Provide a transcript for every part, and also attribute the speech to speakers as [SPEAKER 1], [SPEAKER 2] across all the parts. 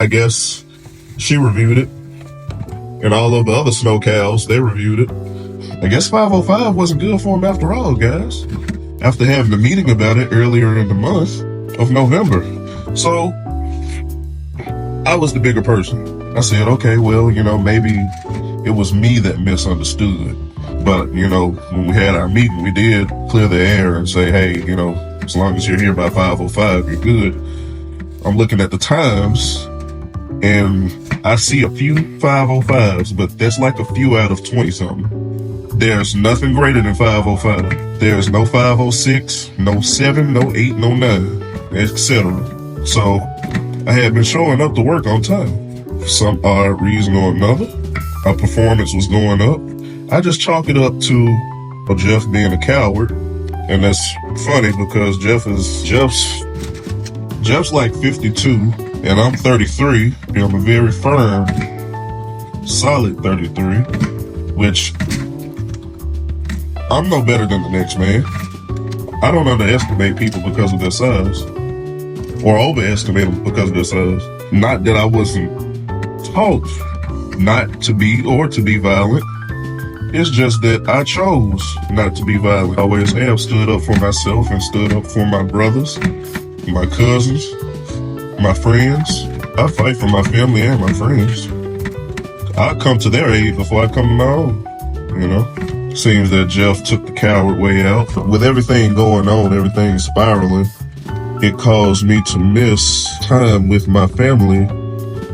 [SPEAKER 1] I guess she reviewed it. And all of the other snow cows, they reviewed it. I guess 505 wasn't good for them after all, guys. After having a meeting about it earlier in the month of November. So, I was the bigger person. I said, okay, well, maybe it was me that misunderstood. But, when we had our meeting, we did clear the air and say, hey, as long as you're here by 505, you're good. I'm looking at the times, and I see a few 505s, but that's like a few out of 20-something. There's nothing greater than 505. There's no 506, no 7, no 8, no 9, etc. So I had been showing up to work on time. For some odd reason or another, our performance was going up. I just chalk it up to Jeff being a coward. And that's funny because Jeff's like 52 and I'm 33. And I'm a very firm, solid 33, which I'm no better than the next man. I don't underestimate people because of their size or overestimate them because of their size. Not that I wasn't taught not to be or to be violent. It's just that I chose not to be violent. I always have stood up for myself and stood up for my brothers, my cousins, my friends. I fight for my family and my friends. I come to their aid before I come to my own, Seems that Jeff took the coward way out. With everything going on, everything spiraling, it caused me to miss time with my family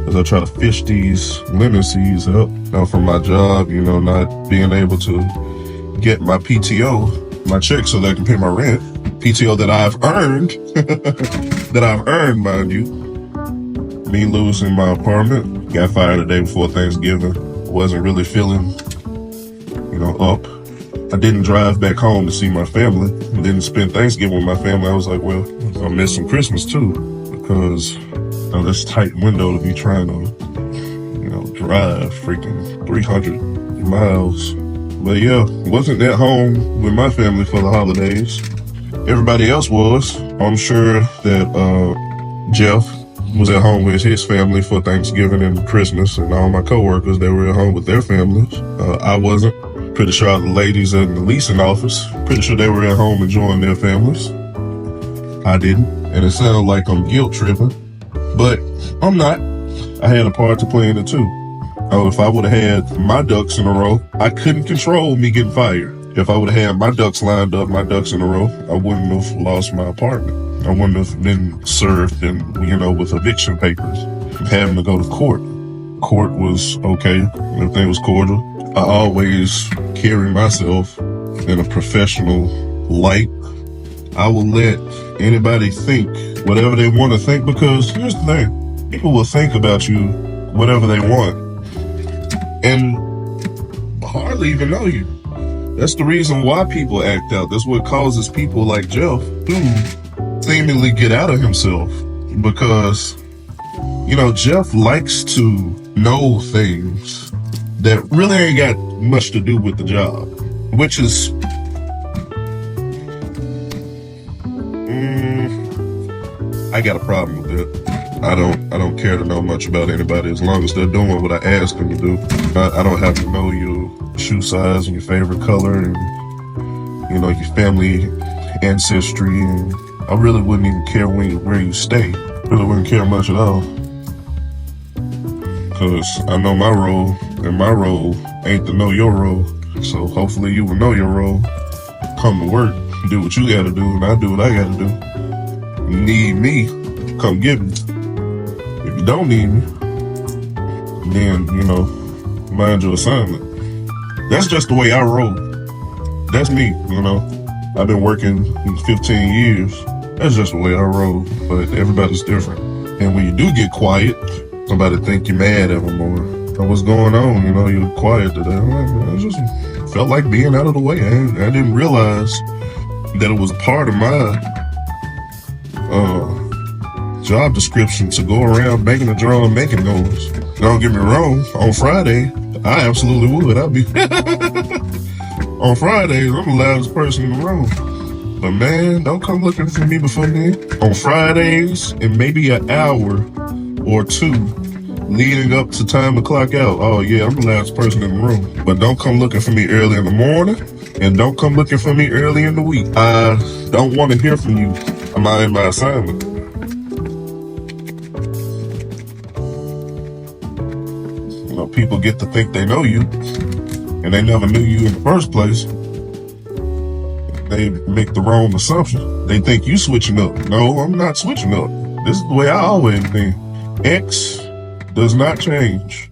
[SPEAKER 1] as I try to fish these lemon seeds up. From my job, not being able to get my PTO, my check so that I can pay my rent. PTO that I've earned, mind you. Me losing my apartment, got fired the day before Thanksgiving. Wasn't really feeling, up. I didn't drive back home to see my family. Didn't spend Thanksgiving with my family. I was like, well, I'll miss some Christmas too, because this tight window to be trying to, drive freaking 300 miles. But yeah, wasn't at home with my family for the holidays. Everybody else was. I'm sure that Jeff was at home with his family for Thanksgiving and Christmas, and all my coworkers, they were at home with their families. I wasn't. Pretty sure all the ladies in the leasing office, pretty sure they were at home enjoying their families. I didn't, and it sounded like I'm guilt tripping, but I'm not. I had a part to play in it too. If I would have had my ducks in a row, I couldn't control me getting fired. If I would have had my ducks lined up, my ducks in a row, I wouldn't have lost my apartment. I wouldn't have been served with eviction papers, having to go to court. Court was okay. Everything was cordial. I always carry myself in a professional light. I will let anybody think whatever they want to think, because here's the thing. People will think about you whatever they want and hardly even know you. That's the reason why people act out. That's what causes people like Jeff to seemingly get out of himself, because, Jeff likes to know things that really ain't got much to do with the job, which is, I got a problem with that. I don't care to know much about anybody as long as they're doing what I ask them to do. I don't have to know your shoe size and your favorite color and, your family ancestry, and I really wouldn't even care where you stay. Really wouldn't care much at all. Because I know my role, and my role ain't to know your role. So hopefully you will know your role. Come to work, do what you gotta do, and I do what I gotta do. You need me, come get me. If you don't need me, then, mind your assignment. That's just the way I roll. That's me, I've been working 15 years. That's just the way I roll, but everybody's different. And when you do get quiet, somebody think you're mad at them or what's going on, you're quiet today. I just felt like being out of the way. I didn't realize that it was part of my job description to go around banging the drum, making noise. Don't get me wrong, on Friday, I absolutely would. I'd be on Fridays, I'm the loudest person in the room. But man, don't come looking for me before then. On Fridays, and maybe an hour or two leading up to time to clock out. Oh yeah, I'm the last person in the room. But don't come looking for me early in the morning, and don't come looking for me early in the week. I don't want to hear from you. I'm not in my assignment. You know, people get to think they know you, and they never knew you in the first place. They make the wrong assumption. They think you switching up. No, I'm not switching up. This is the way I always been. X does not change.